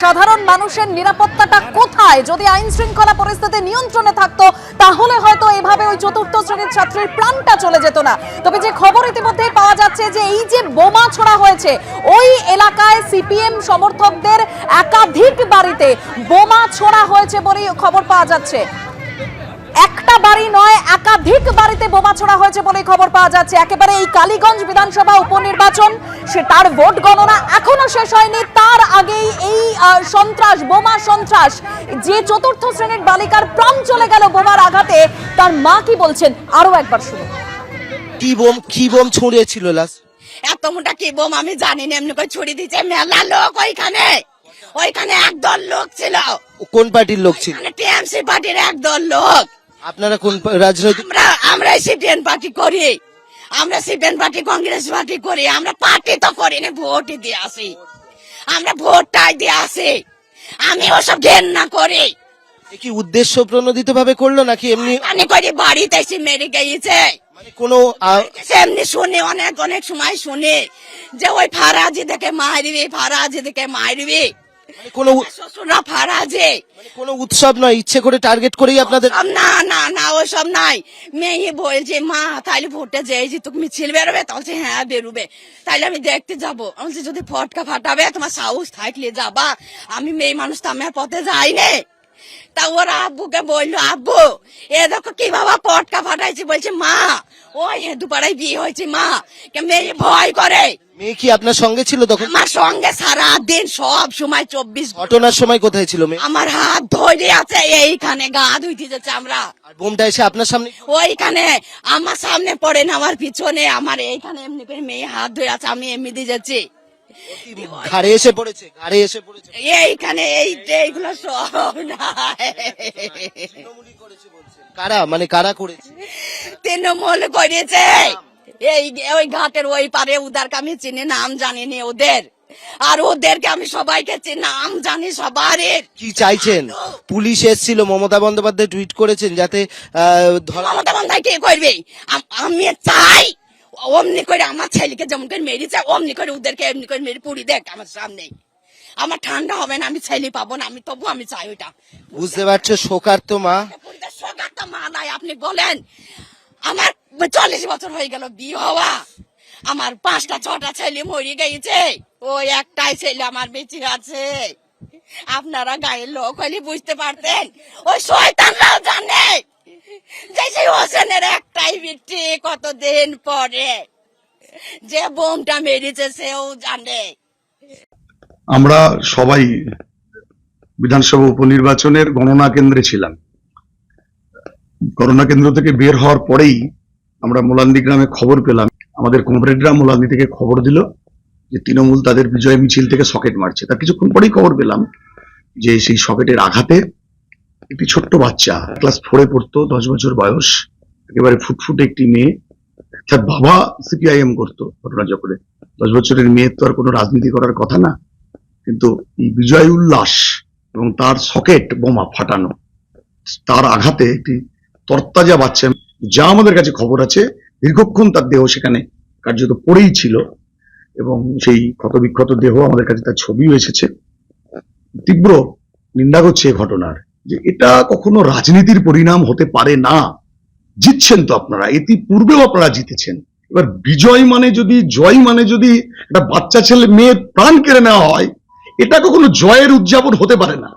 সাধারণ মানুষের নিরাপত্তাটা কোথায়? যদি আইন শৃঙ্খলা পরিস্থিতি নিয়ন্ত্রণে থাকতো তাহলে হয়তো এভাবে ওই চতুর্থ শ্রেণীর ছাত্রীর প্রাণটা চলে যেত না। তবে যে খবর ইতিমধ্যে পাওয়া যাচ্ছে যে এই যে বোমা ছোড়া হয়েছে, ওই এলাকায় সিপিএম সমর্থকদের একাধিক বাড়িতে বোমা ছোড়া হয়েছে বলে খবর পাওয়া যাচ্ছে। একটা বাড়ি নয়, একাধিক বাড়িতে বোমা ছোড়া হয়েছে বলে খবর পাওয়া যাচ্ছে। একেবারে এই কালীগঞ্জ বিধানসভা উপনির্বাচন, সে তার ভোট গণনা এখনো শেষ হয়নি, তার আগেই এই সন্ত্রাস, বোমা সন্ত্রাস, যে চতুর্থ শ্রেণীর বালিকার প্রাণ চলে গেল বোমার আঘাতে, তার মা কি বলছেন আরো একবার শুনুন। কি বোম ছড়িয়েছিল লাস্ট? এত মোটা কি বোম আমি জানি না, এমনি করে ছড়িয়ে দিচ্ছে। মেলা লোক ওইখানে একদল লোক ছিল। কোন পার্টির লোক ছিল? টিএমসি পার্টির একদল লোক। আপনারা কোন রাজনৈতিক? আমরা সিপিএন পার্টি করি, আমরা সিপিএন পার্টি, কংগ্রেস পার্টি করি। আমরা পার্টি তো করি না, ভোটই দিয়ে আসি, আমরা ভোটটাই দিয়ে আসি। আমি ওসব ঘেন্না করি। কি উদ্দেশ্য প্রণোদিত ভাবে করলো নাকি এমনি? আমি করি বাড়িতে এসে মেরে গিয়েছে, মানে কোনো এমনি শুনি, অনেক সময় শুনি যে ওই ফারাজি দেখে মারবি, ফারাজি দেখে মারবি, কোনো শ্বশুরা ফারাজি। কোনো উৎসব নয়, ইচ্ছে করে টার্গেট করেই আপনাদের? না না না, ওসব নাই। মেয়ে বলছে মা তাইলে ভোটে যেয়েছি, তুমি মিছিল বেরোবে? বলছে হ্যাঁ বেরোবে। তাইলে আমি দেখতে যাবো। বলছি যদি ফটকা ফাটাবে তোমার সাহস থাকলে যাবা, আমি মেয়ে মানুষ তো আমি পথে যাই নে। তা ওরা আব্বুকে বললো, আব্বু এ দেখো কি বাবা পটকা ফাটাইছি। বলছে মা ওই দুপাড়ায় বিয়ে হয়েছে মা, মেয়ে ভয় করে। মেয়ে কি আপনার সঙ্গে ছিল তখন? আমার সঙ্গে সারা দিন সব সময় 24। ঘটনার সময় কোথায় ছিল মেয়ে? আমার হাত ধরে আছে এইখানে, গা ধুইতে যাচ্ছে আমরা। আর বোমটা এসে আপনার সামনে? ওইখানে আমার সামনে পড়ে না, আমার পিছনে, আমার এইখানে এমনি করে মেয়ে হাত ধরে আছে, আমি এমনি দিয়ে যাচ্ছি। ঘাড়ে এসে পড়েছে? ঘাড়ে এসে পড়েছে এইখানে এইগুলো সব না। কারা, মানে কারা করেছে? তৃণমূল করেছে। এই ওই ঘাটের ওই পারে ওদেরকে আমি চিনি, নাম জানিনি ওদের, আর ওদেরকে আমি সবাইকে চিনি, নাম জানি সবার। কি চাইছেন? পুলিশ এসেছিল, মমতা বন্দ্যোপাধ্যায় টুইট করেছেন যাতে মমতা বন্দ্যোপাধ্যায় কি করবে? আমি চাই অমনি করে আমার ছেলেকে যেমন করে মেরেছে, অমনি করে ওদেরকে এমনি করে মেরে পুড়ি দেখ আমার সামনে। আমার ঠান্ডা হবে না, আমি ছেলে পাবো না, আমি তবু আমি চাই ওইটা। বুঝতে পারছো? শোকার্ত মা। শোকার্ত মা নাই, আপনি বলেন। আমার 40 বছর হয়ে গেল বিয়ে হওয়া, আমার 5টা 6টা ছেলে মরে গেছে, ওই একটাই ছেলে আমার বেঁচে আছে। আপনারা গায়ের লোক হলে বুঝতে পারতেন। ওই শয়তানরাও জানে যে সেই হোসেনের একটাই বিটি কতদিন পরে যে বোমটা মেরেছে সেও জানে। আমরা সবাই বিধানসভা উপনির্বাচনের গণনা কেন্দ্রে ছিলাম। গণনা কেন্দ্র থেকে বের হওয়ার পরেই আমরা মোলান্দি গ্রামে খবর পেলাম, আমাদের কমরেডরা মোলান্দি থেকে খবর দিল যে তৃণমূল তাদের বিজয় মিছিল থেকে সকেট মারছে। তার কিছুক্ষণ পরেই খবর পেলাম যে সেই সকেটের আঘাতে একটি ছোট্ট বাচ্চা, ক্লাস 4-এ পড়তো, 10 বছর বয়স, একেবারে ফুটফুটে একটি মেয়ে, তার বাবা সিপিআইএম করতো। ঘটনাচক্রে 10 বছরের মেয়ের তো আর কোনো রাজনীতি করার কথা না, কিন্তু এই বিজয় উল্লাস এবং তার সকেট বোমা ফাটানো, তার আঘাতে একটি তরতাজা বাচ্চা, যা আমাদের কাছে খবর আছে দীর্ঘক্ষণ তার দেহ সেখানে কার্যত পড়েই ছিল, এবং সেই ক্ষতবিক্ষত দেহ আমাদের কাছে তার ছবিও এসেছে। তীব্র নিন্দা করছে এই ঘটনার, যে এটা কখনো রাজনীতির পরিণাম হতে পারে না। জিতছেন তো আপনারা, ইতিপূর্বেও আপনারা জিতেছেন, এবার বিজয় মানে যদি, জয় মানে যদি একটা বাচ্চা ছেলে মেয়ের প্রাণ কেড়ে নেওয়া হয়, এটা কখনো জয়ের উদযাপন হতে পারে না।